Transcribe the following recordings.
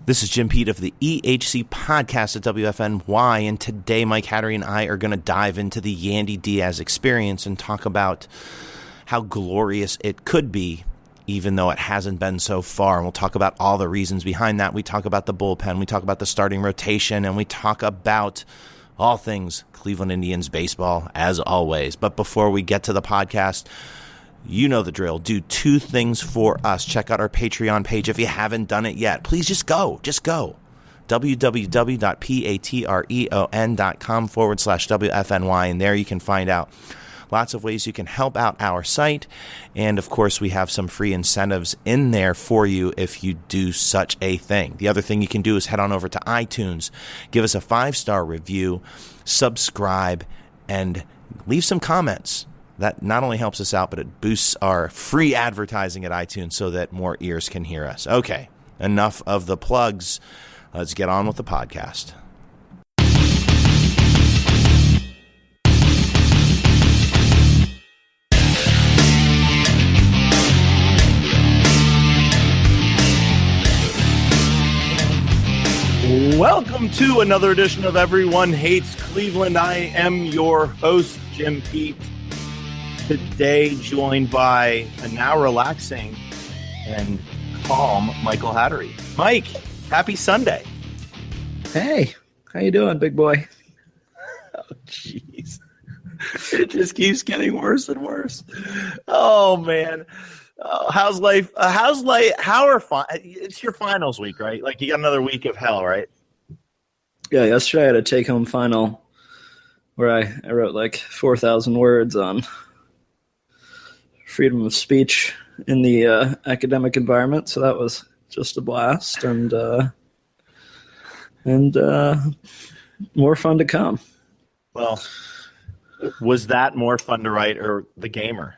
This is Jim Pete of the EHC Podcast at WFNY, and today Mike Hattery and I are going to dive into the Yandy Diaz experience and talk about how glorious it could be, even though it hasn't been so far. And we'll talk about all the reasons behind that. We talk about the bullpen, we talk about the starting rotation, and we talk about all things Cleveland Indians baseball, as always. But before we get to the podcast, you know the drill. Do two things for us. Check out our Patreon page if you haven't done it yet. Please just go. www.patreon.com/WFNY. And there you can find out lots of ways you can help out our site. And of course, we have some free incentives in there for you if you do such a thing. The other thing you can do is head on over to iTunes, give us a 5-star review, subscribe, and leave some comments. That not only helps us out, but it boosts our free advertising at iTunes so that more ears can hear us. Okay, enough of the plugs. Let's get on with the podcast. Welcome to another edition of Everyone Hates Cleveland. I am your host, Jim Pete. Today, joined by a now relaxing and calm Michael Hattery. Mike, happy Sunday. Hey, how you doing, big boy? Oh, jeez. It just keeps getting worse and worse. Oh, man. How's life? It's your finals week, right? Like, you got another week of hell, right? Yeah, yesterday I had a take-home final where I wrote like 4,000 words on freedom of speech in the academic environment, so that was just a blast, and more fun to come. Well, was that more fun to write or the gamer?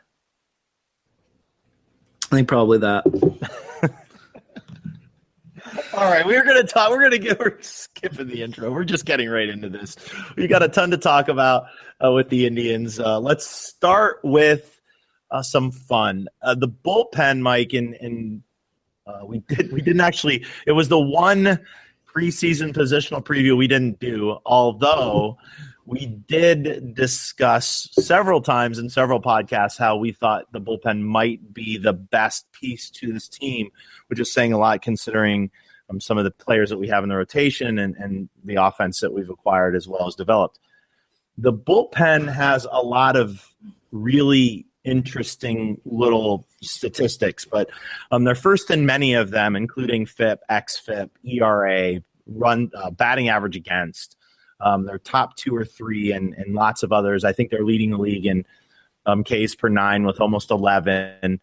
I think probably that. All right, we're skipping the intro. We're just getting right into this. We got a ton to talk about with the Indians. Let's start with some fun. The bullpen, Mike, and we didn't actually. It was the one preseason positional preview we didn't do, although we did discuss several times in several podcasts how we thought the bullpen might be the best piece to this team, which is saying a lot considering some of the players that we have in the rotation and the offense that we've acquired as well as developed. The bullpen has a lot of really interesting little statistics, but they're first in many of them, including FIP, xFIP, ERA, batting average against. They're top 2 or 3 and lots of others. I think they're leading the league in Ks per 9 with almost 11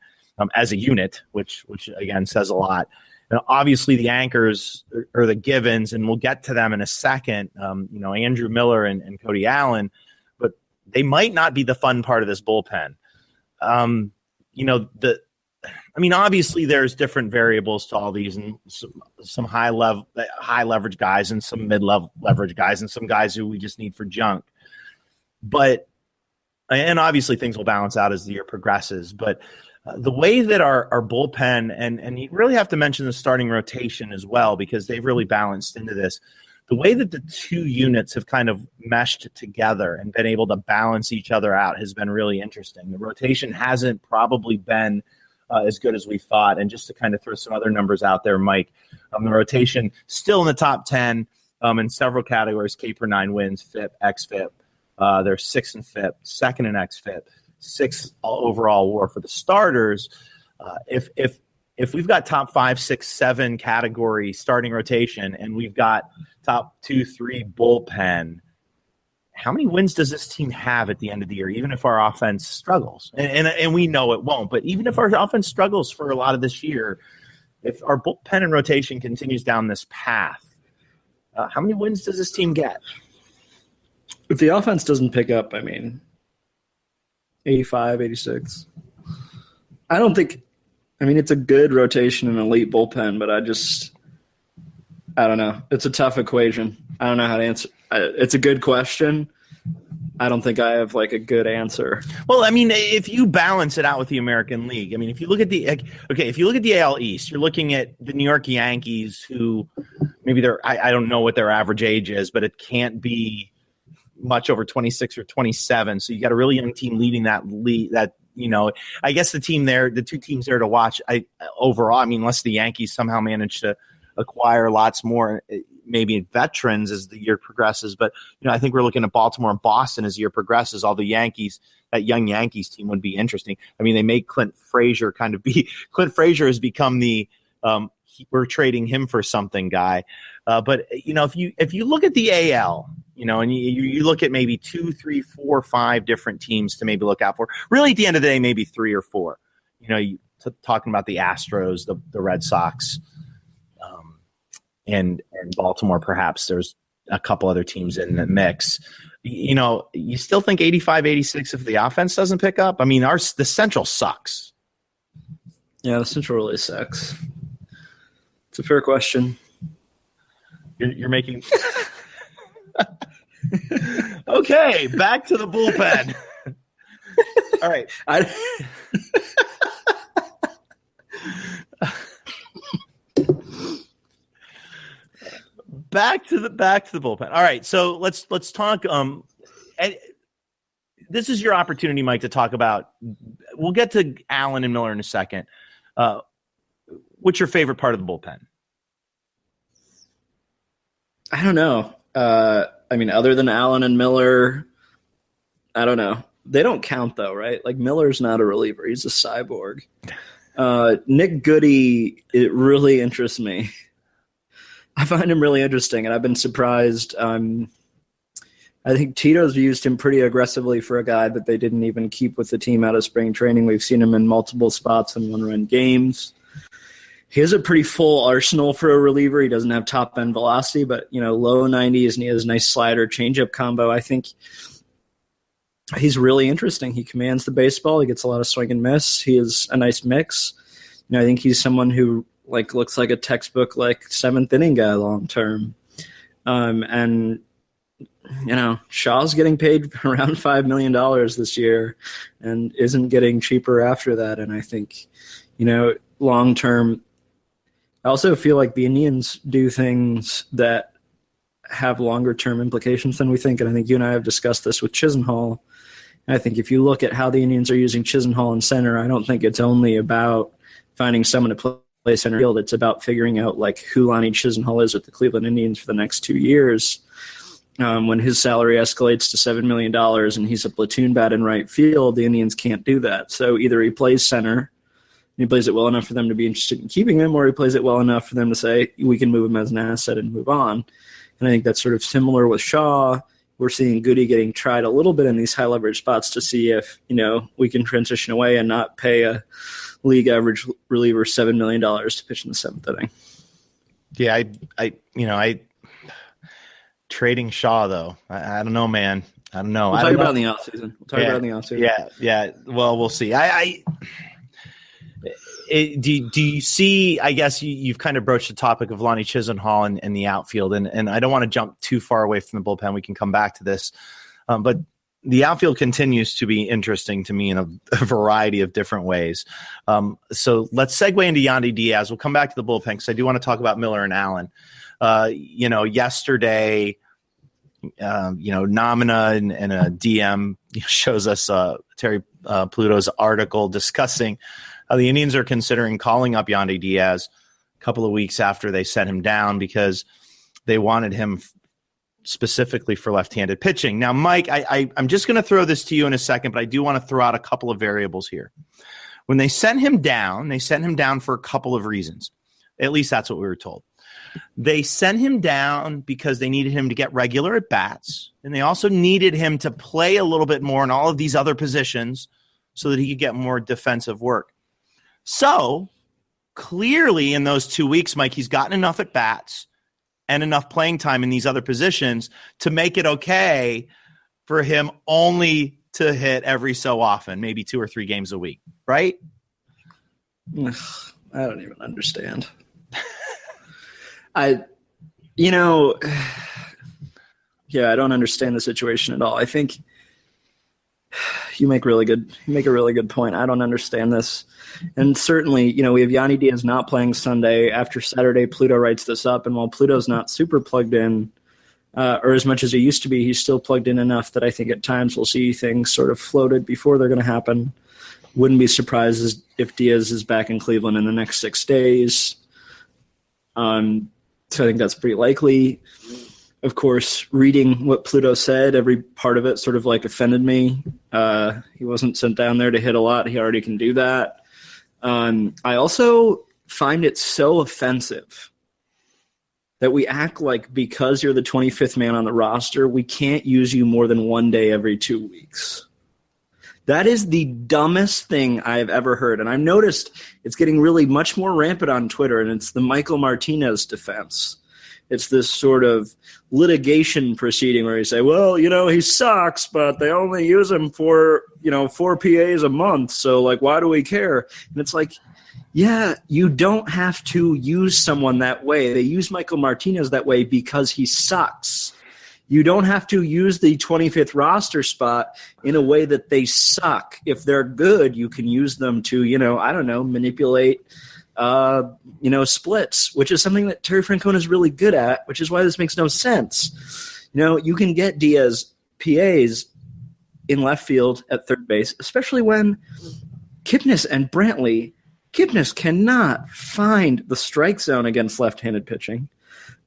as a unit, which again says a lot. And obviously the anchors are the givens, and we'll get to them in a second. Andrew Miller and Cody Allen, but they might not be the fun part of this bullpen. Obviously there's different variables to all these, and some high leverage guys and some mid-level leverage guys and some guys who we just need for junk. And obviously things will balance out as the year progresses. But the way that our bullpen, and you really have to mention the starting rotation as well, because they've really balanced into this. The way that the two units have kind of meshed together and been able to balance each other out has been really interesting. The rotation hasn't probably been as good as we thought. And just to kind of throw some other numbers out there, Mike, the rotation still in the top 10 in several categories: K per 9 wins, FIP, xFIP. They're 6th in FIP, 2nd in xFIP, 6th overall WAR for the starters. If we've got top 5, 6, 7 category starting rotation, and we've got top 2, 3 bullpen, how many wins does this team have at the end of the year, even if our offense struggles? And we know it won't, but even if our offense struggles for a lot of this year, if our bullpen and rotation continues down this path, how many wins does this team get? If the offense doesn't pick up, 85, 86. I don't think – it's a good rotation and elite bullpen, but I don't know. It's a tough equation. I don't know how to answer. It's a good question. I don't think I have like a good answer. Well, I mean, if you balance it out with the American League, I mean, if you look at the AL East, you're looking at the New York Yankees, who maybe I don't know what their average age is, but it can't be much over 26 or 27. So you got a really young team leading that league. That, I guess the two teams there to watch. Overall, I mean, unless the Yankees somehow manage to acquire lots more, maybe veterans as the year progresses. But, I think we're looking at Baltimore and Boston as the year progresses. All the Yankees, that young Yankees team would be interesting. I mean, they made Clint Frazier Clint Frazier has become the we're trading him for something guy. But, if you look at the AL, and you look at maybe 2, 3, 4, 5 different teams to maybe look out for, really at the end of the day, maybe 3 or 4, talking about the Astros, the Red Sox, and Baltimore, perhaps there's a couple other teams in the mix. You still think 85, 86 if the offense doesn't pick up? I mean, the Central sucks. Yeah, the Central really sucks. It's a fair question. You're making okay, back to the bullpen. All right. Back to the bullpen. All right, so let's talk. And this is your opportunity, Mike, to talk about. We'll get to Allen and Miller in a second. What's your favorite part of the bullpen? I don't know. I mean, other than Allen and Miller, I don't know. They don't count though, right? Like Miller's not a reliever; he's a cyborg. Nick Goody, it really interests me. I find him really interesting, and I've been surprised. I think Tito's used him pretty aggressively for a guy that they didn't even keep with the team out of spring training. We've seen him in multiple spots in one-run games. He has a pretty full arsenal for a reliever. He doesn't have top-end velocity, but, low 90s, and he has a nice slider changeup combo. I think he's really interesting. He commands the baseball. He gets a lot of swing and miss. He has a nice mix. I think he's someone who looks like a textbook seventh inning guy long term. And Shaw's getting paid around $5 million this year and isn't getting cheaper after that. And I think, long term, I also feel like the Indians do things that have longer term implications than we think. And I think you and I have discussed this with Chisenhall. And I think if you look at how the Indians are using Chisenhall in center, I don't think it's only about finding someone to play center field. It's about figuring out who Lonnie Chisenhall is with the Cleveland Indians for the next 2 years. When his salary escalates to $7 million and he's a platoon bat in right field, the Indians can't do that. So either he plays center, and he plays it well enough for them to be interested in keeping him, or he plays it well enough for them to say, we can move him as an asset and move on. And I think that's sort of similar with Shaw. We're seeing Goody getting tried a little bit in these high leverage spots to see if, we can transition away and not pay a league average reliever $7 million to pitch in the seventh inning. Yeah, I trading Shaw though. I don't know, man. I don't know. We'll talk about in the offseason. Yeah. Well, we'll see. Do you see? I guess you've kind of broached the topic of Lonnie Chisenhall and the outfield, and I don't want to jump too far away from the bullpen. We can come back to this, but the outfield continues to be interesting to me in a variety of different ways. So let's segue into Yandy Diaz. We'll come back to the bullpen because I do want to talk about Miller and Allen. Yesterday, Nomina and a DM shows us Terry Pluto's article discussing how the Indians are considering calling up Yandy Diaz a couple of weeks after they set him down because they wanted him specifically for left-handed pitching. Now, Mike, I'm just going to throw this to you in a second, but I do want to throw out a couple of variables here. When they sent him down for a couple of reasons. At least that's what we were told. They sent him down because they needed him to get regular at bats, and they also needed him to play a little bit more in all of these other positions so that he could get more defensive work. So clearly in those 2 weeks, Mike, he's gotten enough at bats and enough playing time in these other positions to make it okay for him only to hit every so often, maybe 2 or 3 games a week, right? I don't even understand. I don't understand the situation at all. I think You make a really good point. I don't understand this. And certainly, we have Yandy Diaz not playing Sunday. After Saturday, Pluto writes this up. And while Pluto's not super plugged in, or as much as he used to be, he's still plugged in enough that I think at times we'll see things sort of floated before they're going to happen. Wouldn't be surprised if Diaz is back in Cleveland in the next 6 days. So I think that's pretty likely. Of course, reading what Pluto said, every part of it sort of like offended me. He wasn't sent down there to hit a lot. He already can do that. I also find it so offensive that we act like because you're the 25th man on the roster, we can't use you more than 1 day every 2 weeks. That is the dumbest thing I've ever heard. And I've noticed it's getting really much more rampant on Twitter, and it's the Michael Martinez defense. It's this sort of litigation proceeding where you say, well, he sucks, but they only use him for, 4 PAs a month. So, why do we care? And it's like, yeah, you don't have to use someone that way. They use Michael Martinez that way because he sucks. You don't have to use the 25th roster spot in a way that they suck. If they're good, you can use them to, manipulate, splits, which is something that Terry Francona is really good at, which is why this makes no sense. You can get Diaz PAs in left field at third base, especially when Kipnis and Brantley, Kipnis cannot find the strike zone against left-handed pitching.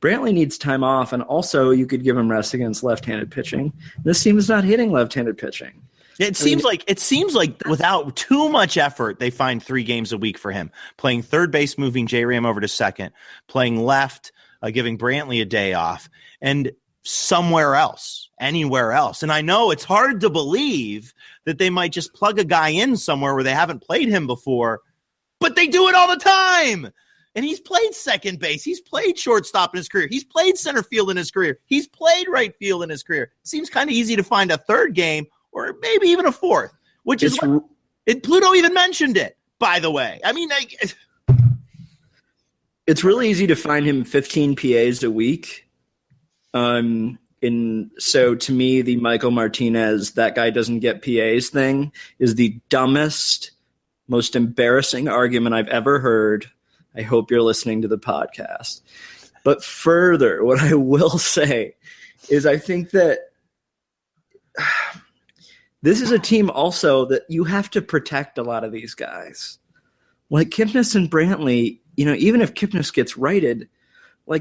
Brantley needs time off, and also you could give him rest against left-handed pitching. This team is not hitting left-handed pitching. It seems like without too much effort, they find 3 games a week for him. Playing third base, moving J-Ram over to second, playing left, giving Brantley a day off, and somewhere else, anywhere else. And I know it's hard to believe that they might just plug a guy in somewhere where they haven't played him before, but they do it all the time. And he's played second base. He's played shortstop in his career. He's played center field in his career. He's played right field in his career. Seems kind of easy to find a third game or maybe even a fourth, which is what Pluto even mentioned it, by the way. I mean, it's really easy to find him 15 PAs a week. So to me, the Michael Martinez, that guy doesn't get PAs thing is the dumbest, most embarrassing argument I've ever heard. I hope you're listening to the podcast. But further, what I will say is I think that this is a team also that you have to protect a lot of these guys. Like Kipnis and Brantley, even if Kipnis gets righted,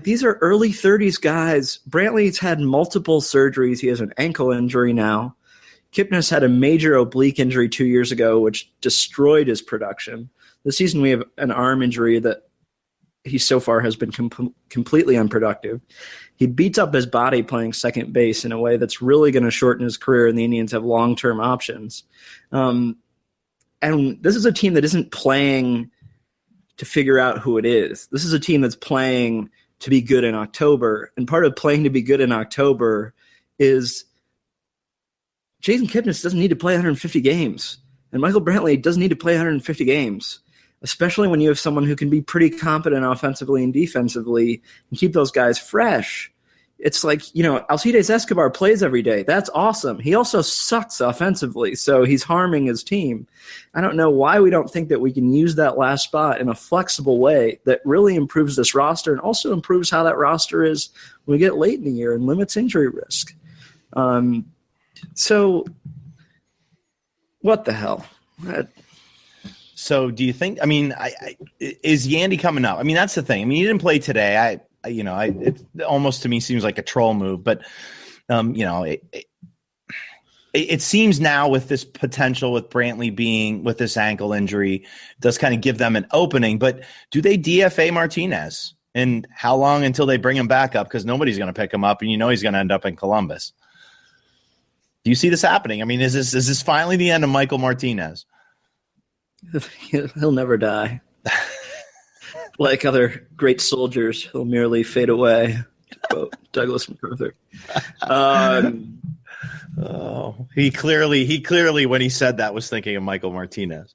these are early 30s guys. Brantley's had multiple surgeries. He has an ankle injury now. Kipnis had a major oblique injury 2 years ago, which destroyed his production. This season we have an arm injury that he so far has been completely unproductive. He beats up his body playing second base in a way that's really going to shorten his career, and the Indians have long-term options. And this is a team that isn't playing to figure out who it is. This is a team that's playing to be good in October, and part of playing to be good in October is Jason Kipnis doesn't need to play 150 games, and Michael Brantley doesn't need to play 150 games, especially when you have someone who can be pretty competent offensively and defensively and keep those guys fresh. It's like, Alcides Escobar plays every day. That's awesome. He also sucks offensively, so he's harming his team. I don't know why we don't think that we can use that last spot in a flexible way that really improves this roster and also improves how that roster is when we get late in the year and limits injury risk. So what the hell? So do you think, is Yandy coming up? That's the thing. He didn't play today. It almost to me seems like a troll move, but it seems now with this potential with Brantley being with this ankle injury does kind of give them an opening, but do they DFA Martinez? And how long until they bring him back up? Because nobody's going to pick him up, and he's going to end up in Columbus. Do you see this happening? Is this finally the end of Michael Martinez? He'll never die. Like other great soldiers, he'll merely fade away, to quote Douglas MacArthur. He clearly, when he said that, was thinking of Michael Martinez.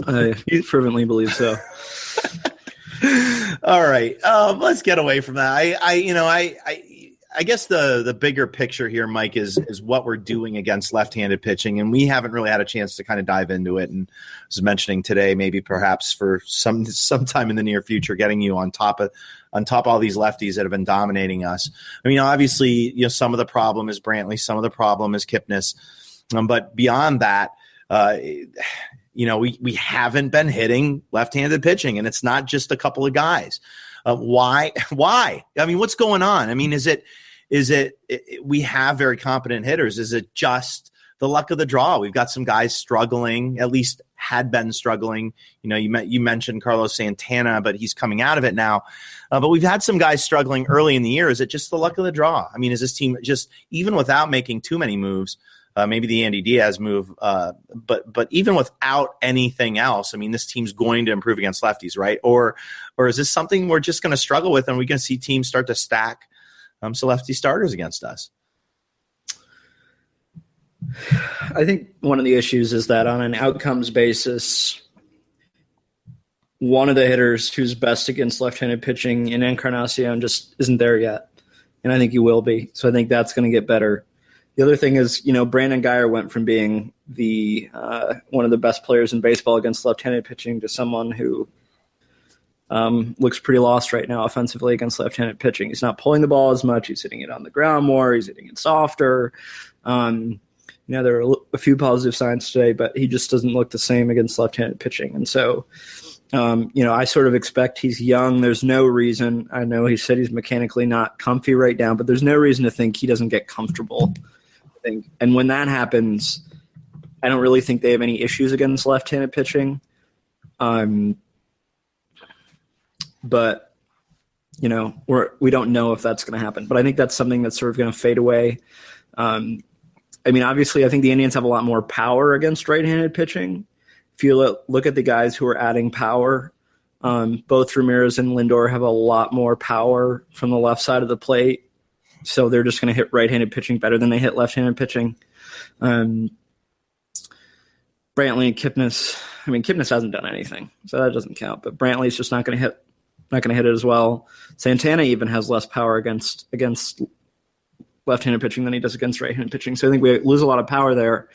I fervently believe so. All right, let's get away from that. I guess the bigger picture here, Mike, is what we're doing against left-handed pitching, and we haven't really had a chance to kind of dive into it. And I was mentioning today, maybe perhaps for sometime in the near future, getting you on top of all these lefties that have been dominating us. I mean, obviously, some of the problem is Brantley, some of the problem is Kipnis, but beyond that, we haven't been hitting left-handed pitching, and it's not just a couple of guys. Why? I mean, what's going on? I mean, is it we have very competent hitters? Is it just the luck of the draw? We've got some guys struggling, at least had been struggling. You mentioned Carlos Santana, but he's coming out of it now. But we've had some guys struggling early in the year. Is it just the luck of the draw? I mean, is this team just, even without making too many moves, maybe the Yandy Diaz move, but even without anything else, I mean, this team's going to improve against lefties, right? Or is this something we're just going to struggle with, and we're going to see teams start to stack some lefty starters against us? I think one of the issues is that on an outcomes basis, one of the hitters who's best against left-handed pitching in Encarnacion just isn't there yet, and I think he will be. So I think that's going to get better. The other thing is, Brandon Guyer went from being the one of the best players in baseball against left-handed pitching to someone who looks pretty lost right now offensively against left-handed pitching. He's not pulling the ball as much. He's hitting it on the ground more. He's hitting it softer. There are a few positive signs today, but he just doesn't look the same against left-handed pitching. And so, I sort of expect he's young. There's no reason. I know he said he's mechanically not comfy right now, but there's no reason to think he doesn't get comfortable. And when that happens, I don't really think they have any issues against left-handed pitching. But, we don't know if that's going to happen. But I think that's something that's sort of going to fade away. Obviously, I think the Indians have a lot more power against right-handed pitching. If you look at the guys who are adding power, both Ramirez and Lindor have a lot more power from the left side of the plate. So they're just going to hit right-handed pitching better than they hit left-handed pitching. Brantley and Kipnis. Kipnis hasn't done anything, so that doesn't count. But Brantley's just not going to hit it as well. Santana even has less power against left-handed pitching than he does against right-handed pitching. So I think we lose a lot of power there.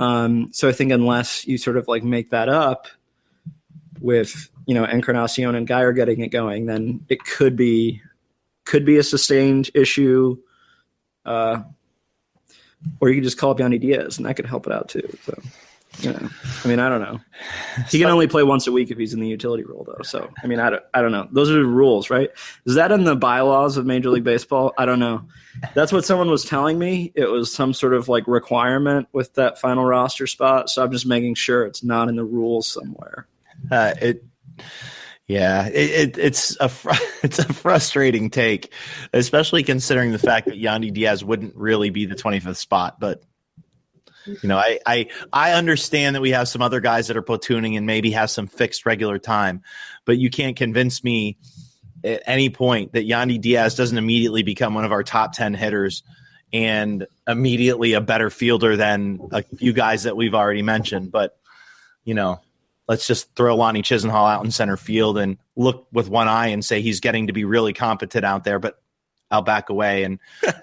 So I think unless you sort of make that up with Encarnacion and Guyer getting it going, then it could be a sustained issue, or you could just call up Yandy Diaz, and that could help it out too. So, I don't know. He can only play once a week if he's in the utility role, though. So, I don't know. Those are the rules, right? Is that in the bylaws of Major League Baseball? I don't know. That's what someone was telling me. It was some sort of requirement with that final roster spot. So I'm just making sure it's not in the rules somewhere. It's a frustrating take, especially considering the fact that Yandy Diaz wouldn't really be the 25th spot. But I understand that we have some other guys that are platooning and maybe have some fixed regular time, but you can't convince me at any point that Yandy Diaz doesn't immediately become one of our top 10 hitters and immediately a better fielder than a few guys that we've already mentioned. But let's just throw Lonnie Chisenhall out in center field and look with one eye and say he's getting to be really competent out there. But I'll back away and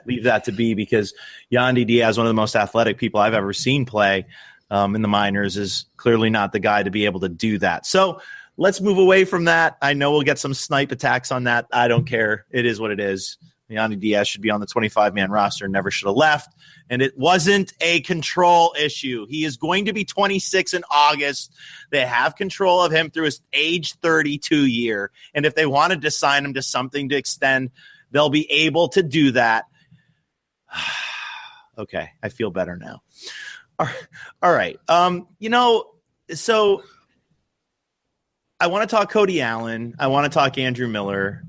leave that to be, because Yandy Diaz, one of the most athletic people I've ever seen play in the minors, is clearly not the guy to be able to do that. So let's move away from that. I know we'll get some snipe attacks on that. I don't care. It is what it is. Yandy Diaz should be on the 25-man roster, never should have left. And it wasn't a control issue. He is going to be 26 in August. They have control of him through his age 32 year. And if they wanted to sign him to something to extend, they'll be able to do that. Okay, I feel better now. All right. So I want to talk Cody Allen. I want to talk Andrew Miller.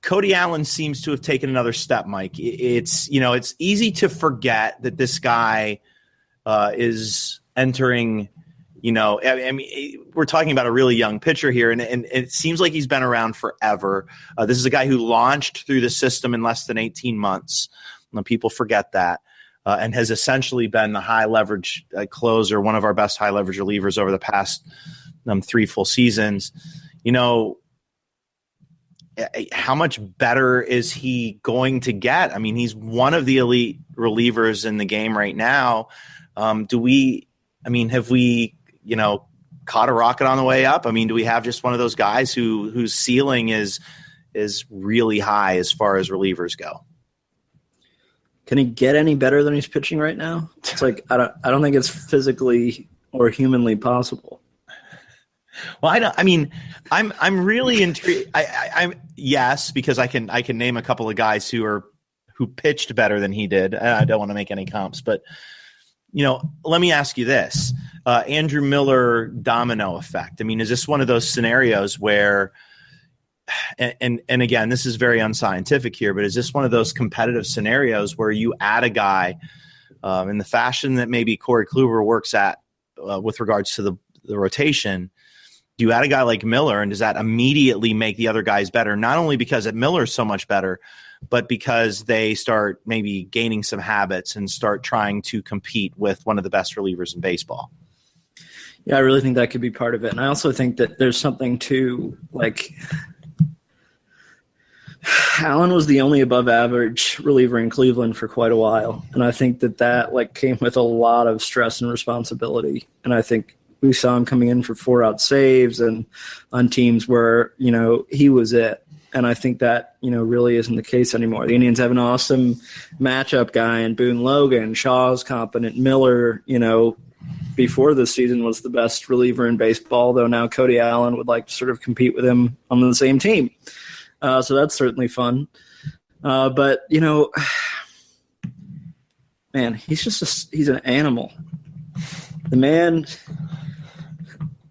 Cody Allen seems to have taken another step, Mike. It's easy to forget that this guy is entering, we're talking about a really young pitcher here, and it seems like he's been around forever. This is a guy who launched through the system in less than 18 months. People forget that, and has essentially been the high leverage closer, one of our best high leverage relievers over the past 3 full seasons. how much better is he going to get? I mean, he's one of the elite relievers in the game right now. Have we, caught a rocket on the way up? I mean, do we have just one of those guys whose ceiling is really high as far as relievers go? Can he get any better than he's pitching right now? It's like I don't think it's physically or humanly possible. Well, I'm really intrigued. I'm yes, because I can name a couple of guys who pitched better than he did. I don't want to make any comps, but let me ask you this: Andrew Miller domino effect. I mean, is this one of those scenarios where? And again, this is very unscientific here, but is this one of those competitive scenarios where you add a guy in the fashion that maybe Corey Kluber works at with regards to the rotation? Do you add a guy like Miller, and does that immediately make the other guys better? Not only because Miller's so much better, but because they start maybe gaining some habits and start trying to compete with one of the best relievers in baseball. Yeah, I really think that could be part of it. And I also think that there's something to, like, Allen was the only above average reliever in Cleveland for quite a while. And I think that came with a lot of stress and responsibility. And I think we saw him coming in for 4-out saves and on teams where, he was it. And I think that, really isn't the case anymore. The Indians have an awesome matchup guy in Boone Logan. Shaw's competent. Miller, before this season was the best reliever in baseball, though now Cody Allen would like to sort of compete with him on the same team. So that's certainly fun. But, man, he's an animal. The man,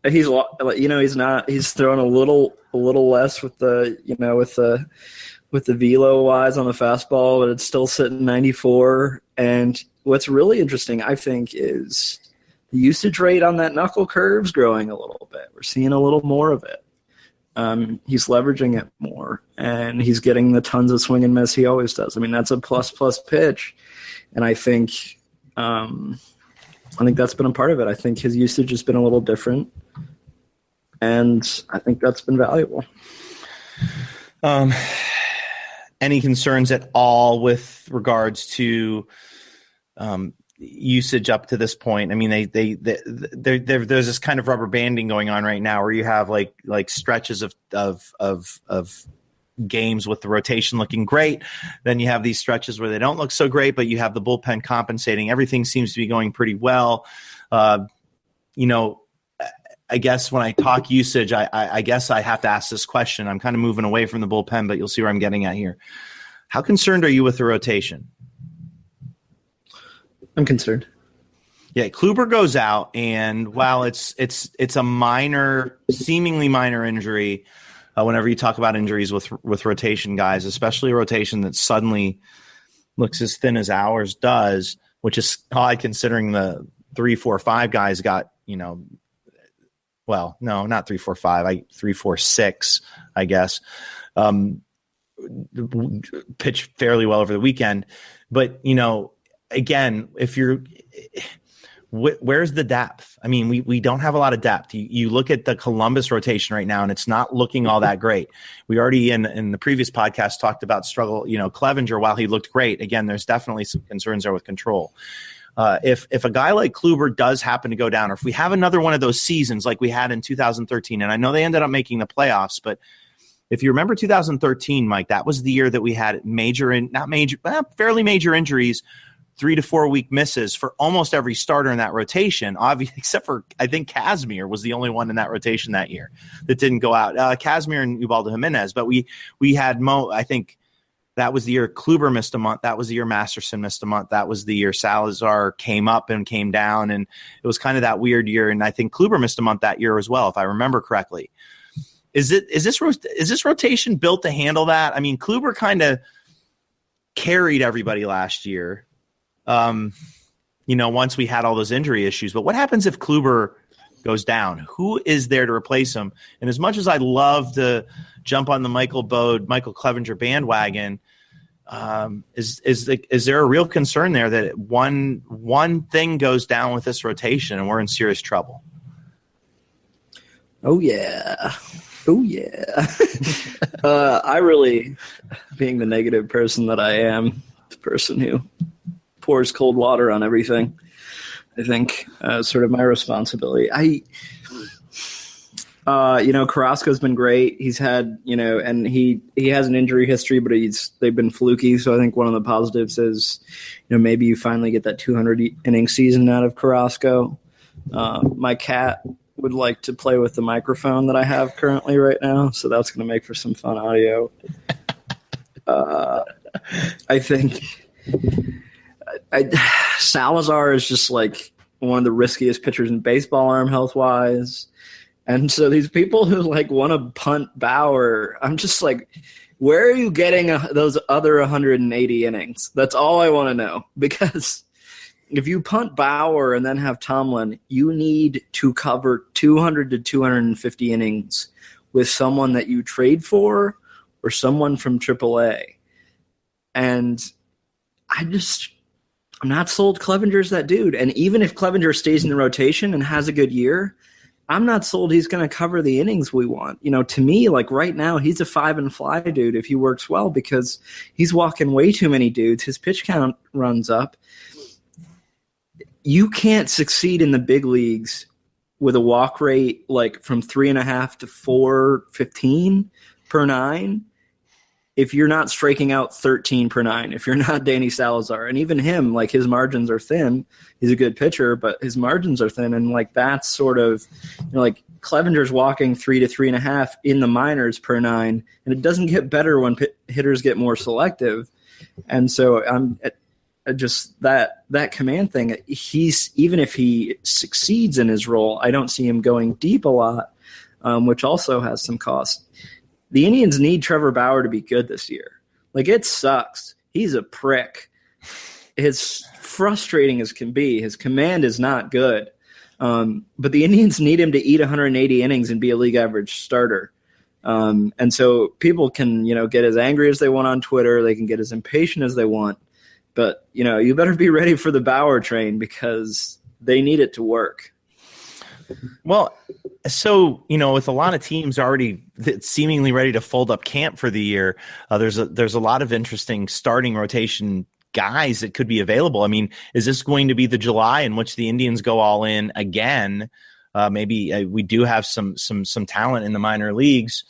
he's throwing a little less with the velo wise on the fastball, but it's still sitting 94. And what's really interesting, I think, is the usage rate on that knuckle curve's growing a little bit. We're seeing a little more of it. He's leveraging it more, and he's getting the tons of swing and miss he always does. I mean, that's a plus pitch, and I think that's been a part of it. I think his usage has been a little different, and I think that's been valuable. Any concerns at all with regards to usage up to this point? I mean, there's this kind of rubber banding going on right now where you have like stretches of games with the rotation looking great. Then you have these stretches where they don't look so great, but you have the bullpen compensating. Everything seems to be going pretty well. I guess when I talk usage, I guess I have to ask this question. I'm kind of moving away from the bullpen, but you'll see where I'm getting at here. How concerned are you with the rotation? I'm concerned. Yeah, Kluber goes out, and while it's a minor, seemingly minor injury, whenever you talk about injuries with rotation guys, especially a rotation that suddenly looks as thin as ours does, which is odd considering the 3, 4, 5 guys got, well, no, not 3, 4, 5, 3, 4, 6, I guess, pitched fairly well over the weekend. But, again, where's the depth? I mean, we don't have a lot of depth. You look at the Columbus rotation right now, and it's not looking all that great. We already in the previous podcast talked about struggle. Clevenger, while he looked great, again, there's definitely some concerns there with control. If a guy like Kluber does happen to go down, or if we have another one of those seasons like we had in 2013, and I know they ended up making the playoffs, but if you remember 2013, Mike, that was the year that we had fairly major injuries, 3 to 4 week misses for almost every starter in that rotation, obviously, except for, I think, Kazmir was the only one in that rotation that year that didn't go out. Kazmir and Ubaldo Jimenez, but we had I think that was the year Kluber missed a month. That was the year Masterson missed a month. That was the year Salazar came up and came down, and it was kind of that weird year. And I think Kluber missed a month that year as well, if I remember correctly. Is this rotation built to handle that? I mean, Kluber kind of carried everybody last year. Once we had all those injury issues, but what happens if Kluber goes down? Who is there to replace him? And as much as I'd love to jump on the Michael Clevenger bandwagon, is there a real concern there that one thing goes down with this rotation and we're in serious trouble? Oh yeah. Oh, yeah. I really, being the negative person that I am, the person who pours cold water on everything, I think sort of my responsibility. Carrasco's been great. He's had, and he has an injury history, but they've been fluky. So I think one of the positives is, maybe you finally get that 200 inning season out of Carrasco. My cat would like to play with the microphone that I have currently right now, so that's going to make for some fun audio. I think Salazar is just like one of the riskiest pitchers in baseball, arm health wise. And so these people who want to punt Bauer, I'm just like, where are you getting those other 180 innings? That's all I want to know. Because if you punt Bauer and then have Tomlin, you need to cover 200 to 250 innings with someone that you trade for or someone from AAA. And I'm not sold Clevenger's that dude. And even if Clevenger stays in the rotation and has a good year, I'm not sold he's going to cover the innings we want. To me, right now, he's a 5-and-fly dude if he works well because he's walking way too many dudes. His pitch count runs up. You can't succeed in the big leagues with a walk rate from 3.5 to 4.15 per 9 if you're not striking out 13 per 9, if you're not Danny Salazar. And even him, his margins are thin. He's a good pitcher, but his margins are thin. And that's sort of, Clevenger's walking 3 to 3.5 in the minors per 9, and it doesn't get better when hitters get more selective. And so I'm just that command thing, even if he succeeds in his role, I don't see him going deep a lot, which also has some cost. The Indians need Trevor Bauer to be good this year. It sucks. He's a prick. It's frustrating as can be. His command is not good. But the Indians need him to eat 180 innings and be a league average starter. And so people can, get as angry as they want on Twitter. They can get as impatient as they want. But, you better be ready for the Bauer train because they need it to work. Well, so, with a lot of teams already seemingly ready to fold up camp for the year, there's a lot of interesting starting rotation guys that could be available. I mean, is this going to be the July in which the Indians go all in again? Maybe we do have some talent in the minor leagues.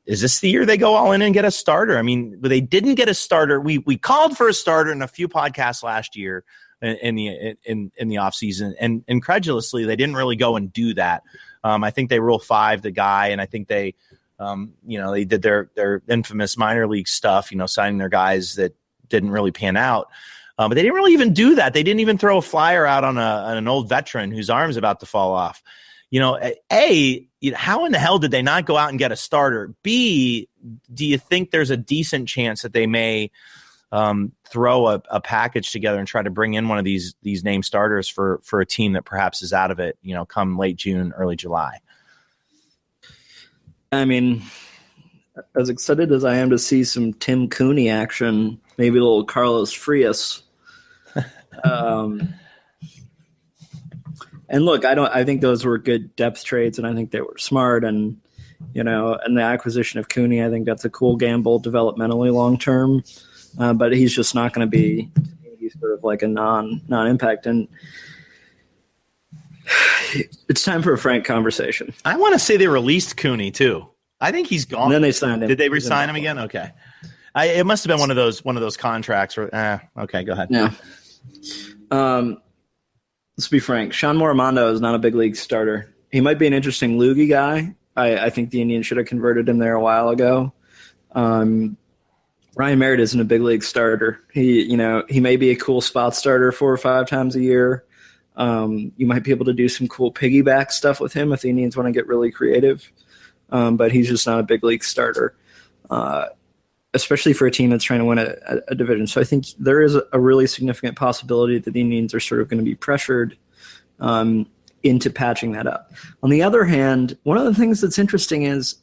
Is this the year they go all in and get a starter? I mean, they didn't get a starter. We called for a starter in a few podcasts last year in the off season, and incredulously they didn't really go and do that. I think they Rule 5 the guy, and I think they they did their infamous minor league stuff, signing their guys that didn't really pan out. But they didn't really even do that. They didn't even throw a flyer out on an old veteran whose arm's about to fall off. How in the hell did they not go out and get a starter? B, do you think there's a decent chance that they may throw a package together and try to bring in one of these named starters for a team that perhaps is out of it, come late June, early July? I mean, as excited as I am to see some Tim Cooney action, maybe a little Carlos Frias. And look, I think those were good depth trades, and I think they were smart. And and the acquisition of Cooney, I think that's a cool gamble developmentally long term. But he's just not going to be. He's sort of like a non-impact, and it's time for a frank conversation. I want to say they released Cooney too. I think he's gone. And then they signed him. Did they re-sign him again? Okay. It must have been one of those contracts. Where, okay, go ahead. Yeah. Let's be frank. Sean Morimondo is not a big league starter. He might be an interesting loogie guy. I think the Indians should have converted him there a while ago. Ryan Merritt isn't a big league starter. He may be a cool spot starter 4 or 5 times a year. You might be able to do some cool piggyback stuff with him if the Indians want to get really creative. But he's just not a big league starter, especially for a team that's trying to win a division. So I think there is a really significant possibility that the Indians are sort of going to be pressured into patching that up. On the other hand, one of the things that's interesting is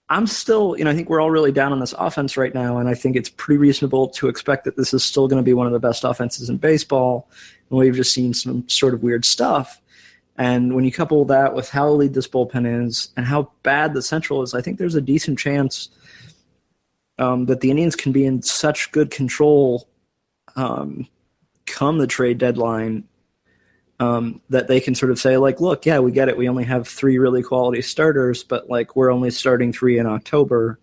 I'm still, I think we're all really down on this offense right now, and I think it's pretty reasonable to expect that this is still going to be one of the best offenses in baseball, and we've just seen some sort of weird stuff. And when you couple that with how elite this bullpen is and how bad the Central is, I think there's a decent chance that the Indians can be in such good control come the trade deadline that they can sort of say, like, look, yeah, we get it. We only have 3 really quality starters, but like we're only starting 3 in October.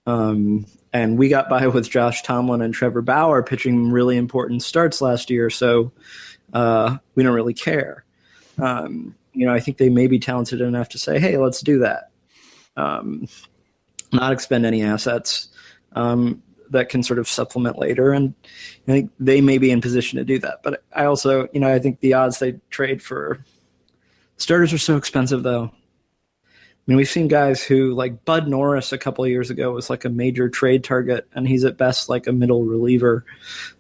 And we got by with Josh Tomlin and Trevor Bauer pitching really important starts last year, so we don't really care. I think they may be talented enough to say, hey, let's do that. Not expend any assets that can sort of supplement later. And I think they may be in position to do that. But I also, I think the odds they trade for starters are so expensive, though. I mean, we've seen guys who, like Bud Norris a couple of years ago, was like a major trade target, and he's at best like a middle reliever.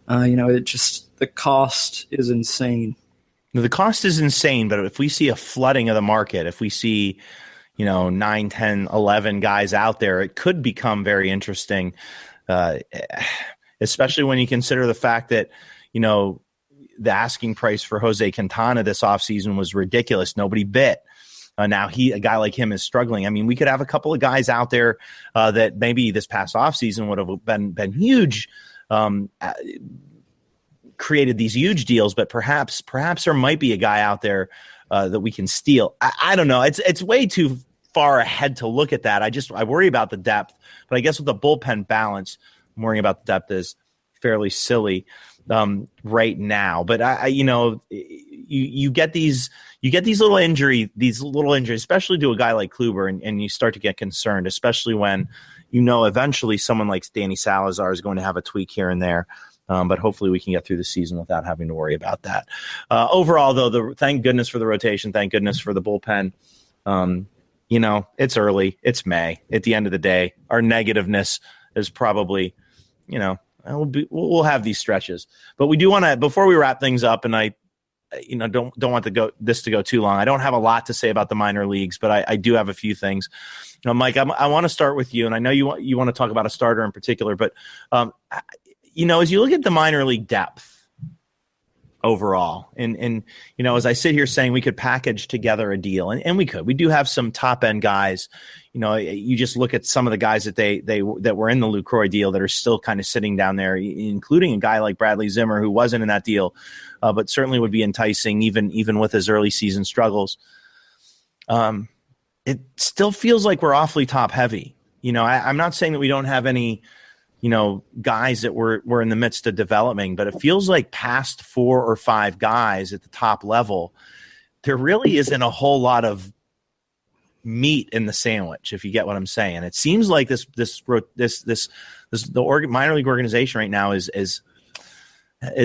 The cost is insane. The cost is insane, but if we see a flooding of the market, if we see, 9, 10, 11 guys out there, it could become very interesting, especially when you consider the fact that, the asking price for Jose Quintana this offseason was ridiculous. Nobody bit. Now a guy like him is struggling. I mean, we could have a couple of guys out there that maybe this past offseason would have been huge, created these huge deals, but perhaps there might be a guy out there that we can steal. I don't know. It's way too far ahead to look at that. I worry about the depth, but I guess with the bullpen balance, I'm worrying about the depth is fairly silly right now. But you get these little injuries, especially to a guy like Kluber, and you start to get concerned, especially when eventually someone like Danny Salazar is going to have a tweak here and there. But hopefully we can get through the season without having to worry about that. Overall, though, thank goodness for the rotation. Thank goodness for the bullpen. It's early. It's May. At the end of the day, our negativeness is probably, we'll have these stretches. But we do want to, before we wrap things up, and I, don't want this to go too long. I don't have a lot to say about the minor leagues, but I do have a few things. Mike, I want to start with you, and I know you want to talk about a starter in particular, but as you look at the minor league depth overall, and as I sit here saying we could package together a deal, and we could. We do have some top end guys. You just look at some of the guys that that were in the Lucroy deal that are still kind of sitting down there, including a guy like Bradley Zimmer, who wasn't in that deal, but certainly would be enticing even with his early season struggles. It still feels like we're awfully top heavy. I'm not saying that we don't have any guys that we're in the midst of developing, but it feels like past 4 or 5 guys at the top level, there really isn't a whole lot of meat in the sandwich, if you get what I'm saying. It seems like the minor league organization right now is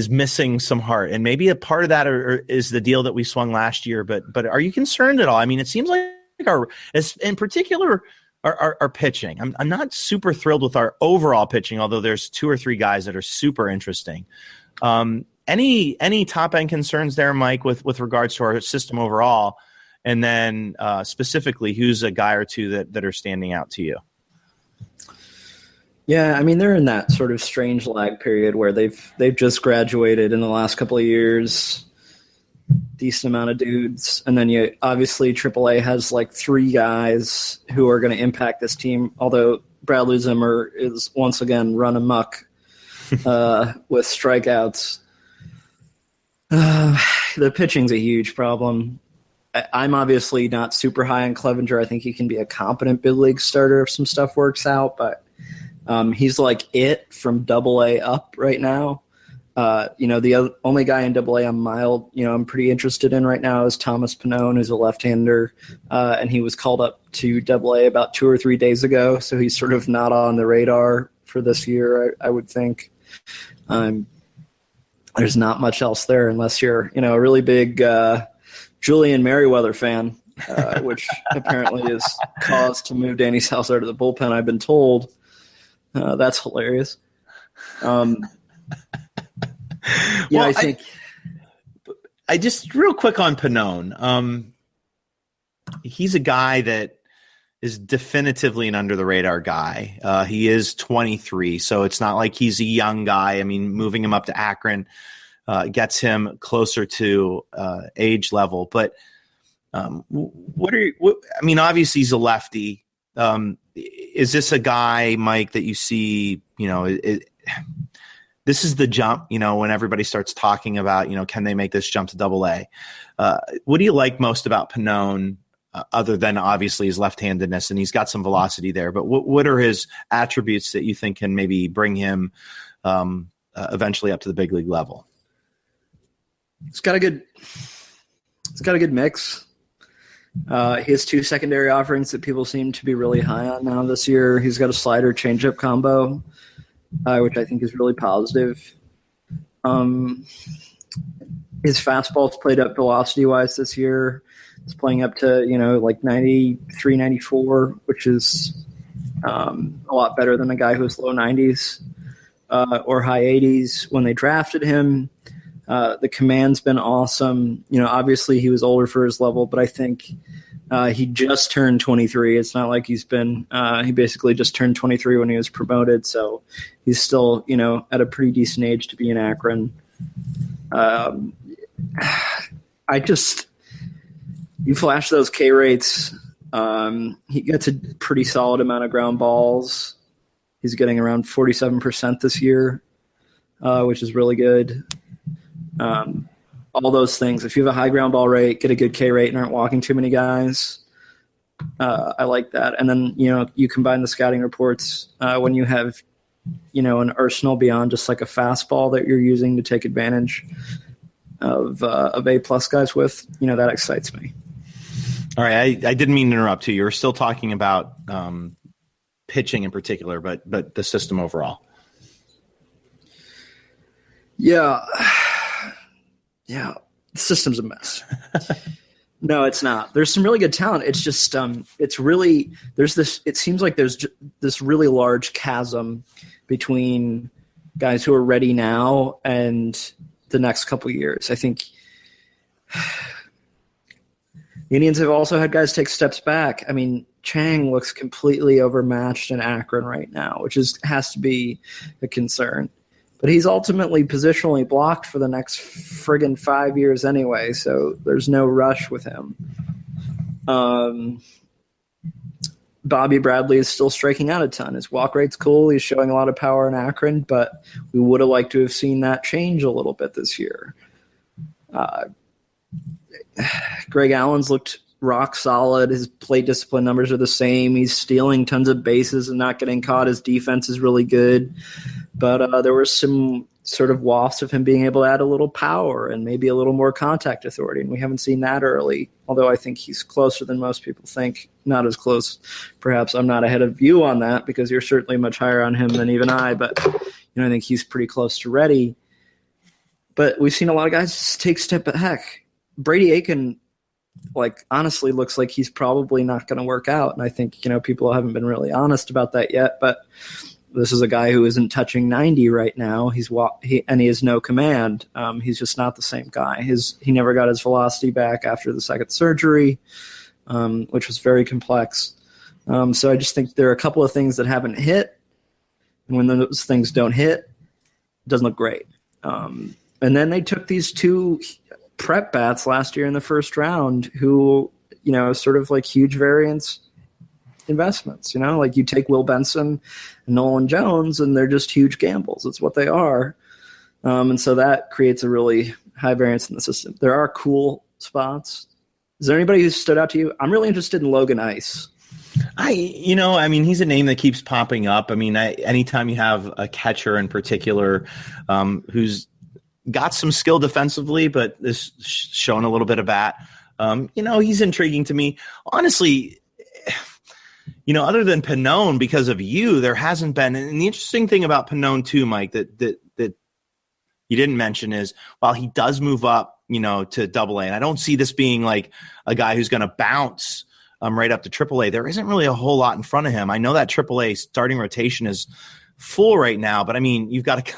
missing some heart, and maybe a part of that is the deal that we swung last year. But are you concerned at all? I mean, it seems like in particular. Our pitching. I'm not super thrilled with our overall pitching, although there's 2 or 3 guys that are super interesting. Any top end concerns there, Mike, with regards to our system overall, and then specifically, who's a guy or two that are standing out to you? Yeah, I mean, they're in that sort of strange lag period where they've just graduated in the last couple of years. Decent amount of dudes, and then obviously AAA has like 3 guys who are going to impact this team, although Bradley Zimmer is once again run amok with strikeouts. The pitching's a huge problem. I'm obviously not super high on Clevenger. I think he can be a competent big league starter if some stuff works out, but he's like it from AA up right now. The only guy in AA I'm pretty interested in right now is Thomas Pannone, who's a left-hander, and he was called up to AA about 2 or 3 days ago, so he's sort of not on the radar for this year, I would think. There's not much else there unless you're, a really big Julian Merriweather fan, which apparently is cause to move Danny Salazar to the bullpen, I've been told. That's hilarious. I think I just real quick on Pannone. He's a guy that is definitively an under the radar guy. He is 23, so it's not like he's a young guy. I mean, moving him up to Akron gets him closer to age level. But Obviously he's a lefty. Is this a guy, Mike, that you see, this is the jump, when everybody starts talking about, can they make this jump to AA? What do you like most about Pannone, other than obviously his left-handedness, and he's got some velocity there, but what are his attributes that you think can maybe bring him eventually up to the big league level? It's got a good mix. He has 2 secondary offerings that people seem to be really high on now this year. He's got a slider changeup combo, which I think is really positive. His fastball's played up velocity-wise this year. It's playing up to, like 93, 94, which is a lot better than a guy who's low 90s or high 80s when they drafted him. The command's been awesome. Obviously he was older for his level, but I think he just turned 23. It's not like he's been he basically just turned 23 when he was promoted, so he's still, at a pretty decent age to be in Akron. You flash those K rates, he gets a pretty solid amount of ground balls. He's getting around 47% this year, which is really good. All those things. If you have a high ground ball rate, get a good K rate, and aren't walking too many guys, I like that. And then, you combine the scouting reports when you have, an arsenal beyond just like a fastball that you're using to take advantage of A-plus guys with, that excites me. All right. I didn't mean to interrupt you. You were still talking about pitching in particular, but the system overall. Yeah. Yeah. The system's a mess. No, it's not. There's some really good talent. It's just, it seems like there's this really large chasm between guys who are ready now and the next couple of years. I think the Indians have also had guys take steps back. I mean, Chang looks completely overmatched in Akron right now, which has to be a concern. But he's ultimately positionally blocked for the next friggin' 5 years anyway, so there's no rush with him. Bobby Bradley is still striking out a ton. His walk rate's cool. He's showing a lot of power in Akron, but we would have liked to have seen that change a little bit this year. Greg Allen's looked rock solid. His plate discipline numbers are the same. He's stealing tons of bases and not getting caught. His defense is really good. But there were some sort of wafts of him being able to add a little power and maybe a little more contact authority, and we haven't seen that early, although I think he's closer than most people think. Not as close. Perhaps I'm not ahead of you on that because you're certainly much higher on him than even I, but I think he's pretty close to ready. But we've seen a lot of guys just take step back. Brady Aiken, honestly looks like he's probably not going to work out, and I think, people haven't been really honest about that yet, but this is a guy who isn't touching 90 right now. He has no command. He's just not the same guy. He never got his velocity back after the second surgery, which was very complex. So I just think there are a couple of things that haven't hit, and when those things don't hit, it doesn't look great. And then they took these 2 prep bats last year in the first round who, sort of like huge variance investments, you take Will Benson and Nolan Jones and they're just huge gambles. It's what they are. And so that creates a really high variance in the system. There are cool spots. Is there anybody who stood out to you? I'm really interested in Logan Ice. He's a name that keeps popping up. Anytime you have a catcher in particular who's got some skill defensively, but is showing a little bit of bat, he's intriguing to me. Honestly, other than Pannone, because of you, there hasn't been. And the interesting thing about Pannone too, Mike, that you didn't mention is while he does move up, to AA, and I don't see this being like a guy who's going to bounce right up to AAA. There isn't really a whole lot in front of him. I know that AAA starting rotation is full right now, but you've got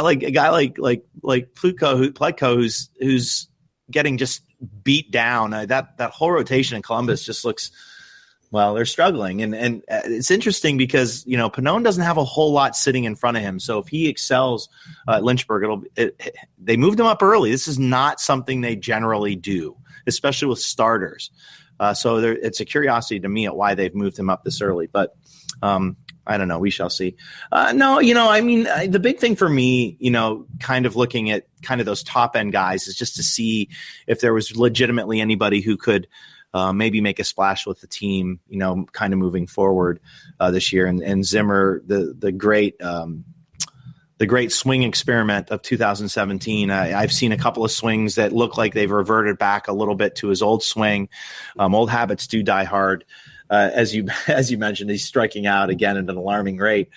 like a guy like Pletko who's getting just beat down. That whole rotation in Columbus just looks. Well, they're struggling, and it's interesting because Pannone doesn't have a whole lot sitting in front of him. So if he excels at Lynchburg, they moved him up early. This is not something they generally do. especially with starters. So it's a curiosity to me at why they've moved him up this early. But I don't know. We shall see. No, I mean, the big thing for me, kind of looking at kind of those top end guys is just to see if there was legitimately anybody who could maybe make a splash with the team, kind of moving forward this year. And Zimmer, the great swing experiment of 2017. I've seen a couple of swings that look like they've reverted back a little bit to his old swing. Old habits do die hard. As you mentioned, he's striking out again at an alarming rate.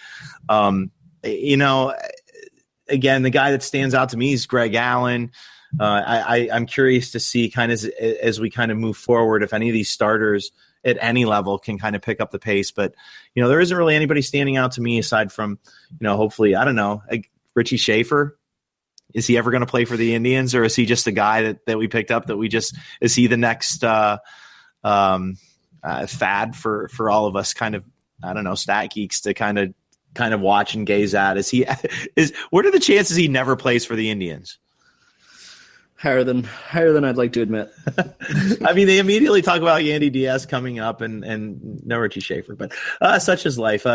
Again, the guy that stands out to me is Greg Allen. I'm curious to see kind of as we kind of move forward, if any of these starters at any level can kind of pick up the pace. But, there isn't really anybody standing out to me aside from, hopefully, I don't know, Richie Schaefer. Is he ever going to play for the Indians, or is he just a guy that we picked up is he the next fad for all of us kind of, I don't know, stat geeks to kind of watch and gaze at? What are the chances he never plays for the Indians? Higher than I'd like to admit. I mean, they immediately talk about Yandy Diaz coming up and no Richie Schaefer, but such is life.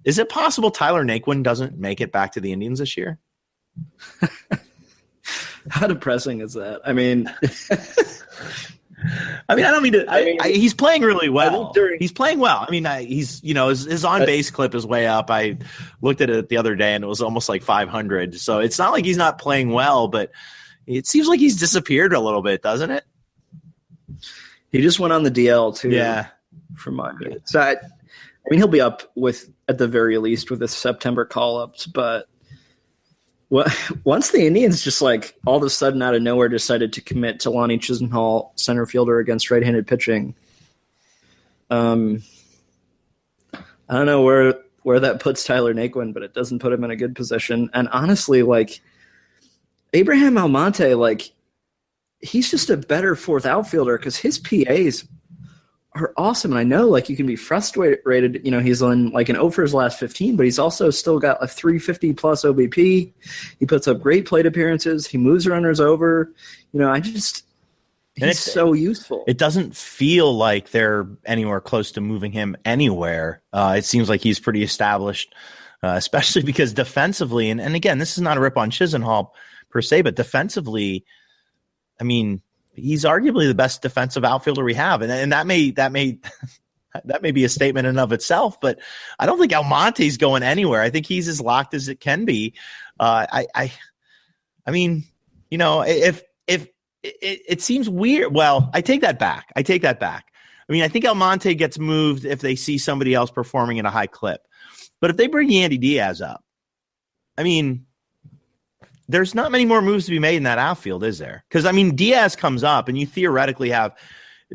Is it possible Tyler Naquin doesn't make it back to the Indians this year? How depressing is that? I mean, I don't mean to. He's playing really well. He's playing well. I mean, he's his on base clip is way up. I looked at it the other day and it was almost like 500. So it's not like he's not playing well, but it seems like he's disappeared a little bit, doesn't it? He just went on the DL too. Yeah, from my bit. So I mean, he'll be up at the very least with the September call-ups, but. Well, once the Indians just like all of a sudden out of nowhere decided to commit to Lonnie Chisenhall, center fielder against right-handed pitching, I don't know where that puts Tyler Naquin, but it doesn't put him in a good position. And honestly, like Abraham Almonte, like he's just a better fourth outfielder because his PAs are awesome. And I know like you can be frustrated, he's on like an 0 for his last 15, but he's also still got a 350 plus OBP. He puts up great plate appearances. He moves runners over. He's so useful. It doesn't feel like they're anywhere close to moving him anywhere. It seems like he's pretty established, especially because defensively, and again, this is not a rip on Chisenhall per se, but defensively, I mean, he's arguably the best defensive outfielder we have, and that may be a statement in and of itself. But I don't think Almonte's going anywhere. I think he's as locked as it can be. I mean, if it seems weird. Well, I take that back. I mean, I think Almonte gets moved if they see somebody else performing at a high clip. But if they bring Yandy Diaz up, I mean, there's not many more moves to be made in that outfield, is there? Because, I mean, Diaz comes up, and you theoretically have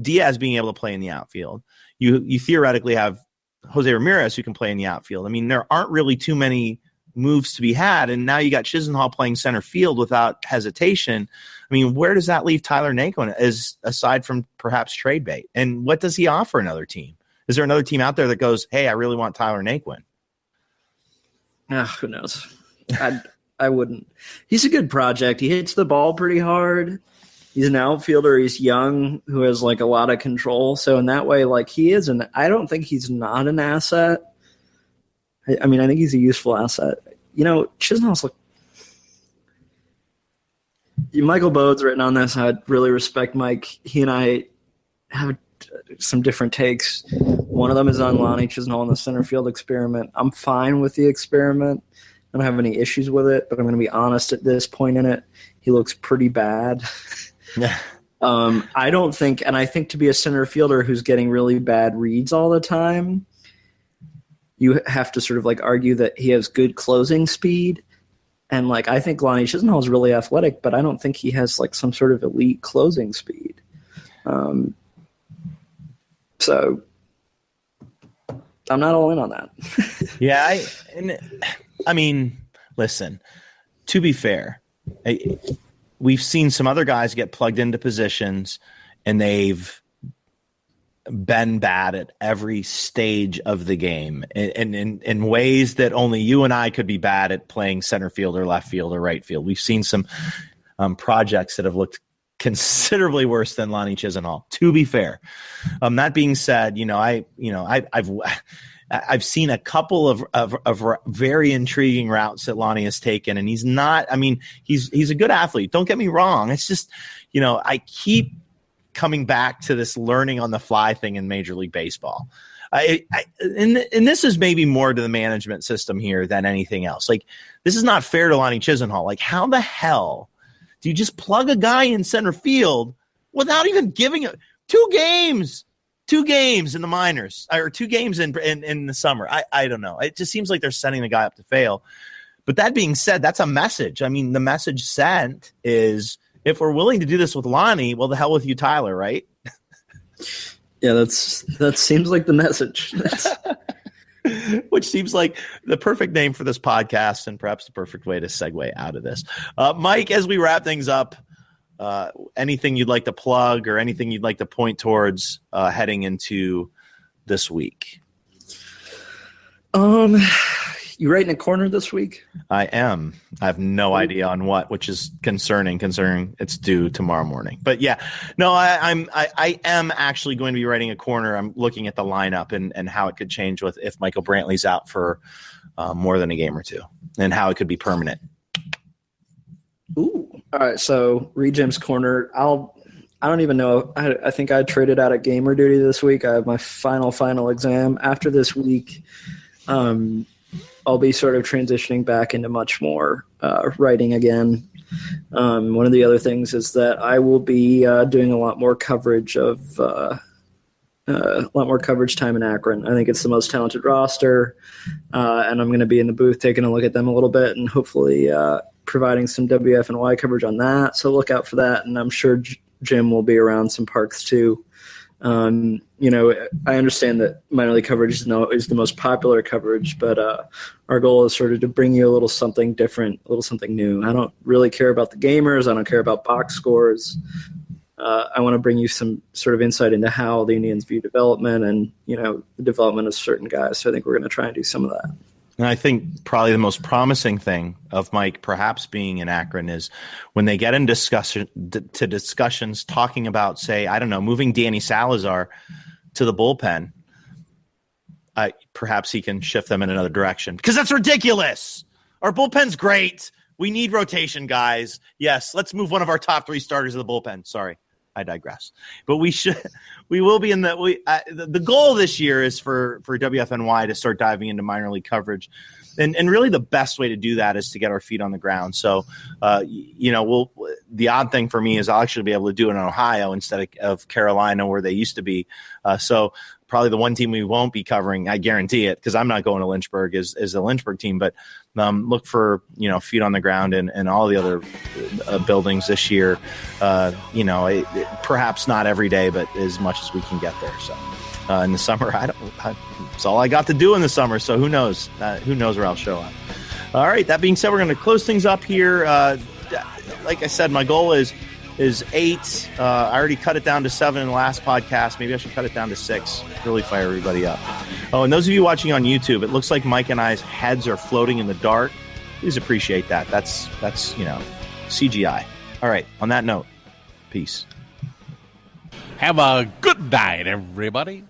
Diaz being able to play in the outfield. You theoretically have Jose Ramirez who can play in the outfield. I mean, there aren't really too many moves to be had, and now you got Chisenhall playing center field without hesitation. I mean, where does that leave Tyler Naquin aside from perhaps trade bait? And what does he offer another team? Is there another team out there that goes, hey, I really want Tyler Naquin? Who knows? I wouldn't. He's a good project. He hits the ball pretty hard. He's an outfielder. He's young, who has like a lot of control. So in that way, like he is, and I don't think he's not an asset. I mean, I think he's a useful asset. Chisenhall's like Michael Bode's written on this. I really respect Mike. He and I have some different takes. One of them is on Lonnie Chisenhall in the center field experiment. I'm fine with the experiment. I don't have any issues with it, but I'm going to be honest at this point in it. He looks pretty bad. Yeah. I don't think, and I think to be a center fielder who's getting really bad reads all the time, you have to sort of like argue that he has good closing speed. And like, I think Lonnie Chisenhall is really athletic, but I don't think he has like some sort of elite closing speed. So I'm not all in on that. Yeah. I mean, listen, to be fair, we've seen some other guys get plugged into positions and they've been bad at every stage of the game and in ways that only you and I could be bad at playing center field or left field or right field. We've seen some projects that have looked considerably worse than Lonnie Chisenhall, to be fair. That being said, I've seen a couple of very intriguing routes that Lonnie has taken, and he's not. I mean, he's a good athlete. Don't get me wrong. It's just, I keep coming back to this learning on the fly thing in Major League Baseball. And this is maybe more to the management system here than anything else. Like, this is not fair to Lonnie Chisenhall. Like, how the hell do you just plug a guy in center field without even giving it 2 games? 2 games in the minors, or 2 games in the summer. I don't know. It just seems like they're setting the guy up to fail. But that being said, that's a message. I mean, the message sent is, if we're willing to do this with Lonnie, well, the hell with you, Tyler, right? Yeah, that seems like the message. Which seems like the perfect name for this podcast, and perhaps the perfect way to segue out of this. Mike, as we wrap things up, anything you'd like to plug or anything you'd like to point towards heading into this week? You writing a corner this week? I am. I have no idea on what, which is concerning it's due tomorrow morning. But yeah, no, I am actually going to be writing a corner. I'm looking at the lineup and how it could change if Michael Brantley's out for more than a game or 2, and how it could be permanent. Ooh. All right, so read Jim's corner. I don't even know. I think I traded out of gamer duty this week. I have my final exam. After this week, I'll be sort of transitioning back into much more writing again. One of the other things is that I will be doing a lot more coverage time in Akron. I think it's the most talented roster, and I'm going to be in the booth taking a look at them a little bit, and hopefully providing some WFNY coverage on that. So look out for that, and I'm sure Jim will be around some parks too. I understand that minor league coverage is the most popular coverage, but our goal is sort of to bring you a little something different, a little something new. I don't really care about the gamers. I don't care about box scores. I want to bring you some sort of insight into how the Indians view development and, the development of certain guys. So I think we're going to try and do some of that. And I think probably the most promising thing of Mike perhaps being in Akron is when they get in discussions talking about, say, I don't know, moving Danny Salazar to the bullpen. Perhaps he can shift them in another direction, because that's ridiculous. Our bullpen's great. We need rotation, guys. Yes, let's move one of our top 3 starters to the bullpen. Sorry, I digress. But we will be in the goal this year is for WFNY to start diving into minor league coverage. And really the best way to do that is to get our feet on the ground. So, the odd thing for me is I'll actually be able to do it in Ohio instead of Carolina, where they used to be. So probably the one team we won't be covering, I guarantee it, because I'm not going to Lynchburg, is the Lynchburg team. But look for, feet on the ground and all the other buildings this year. Perhaps not every day, but as much as we can get there. So in the summer, it's all I got to do in the summer. So who knows? Who knows where I'll show up? All right. That being said, we're going to close things up here. Like I said, my goal is 8. I already cut it down to 7 in the last podcast. Maybe I should cut it down to 6. Really fire everybody up. Oh, and those of you watching on YouTube, it looks like Mike and I's heads are floating in the dark. Please appreciate that. That's CGI. All right. On that note, peace. Have a good night, everybody.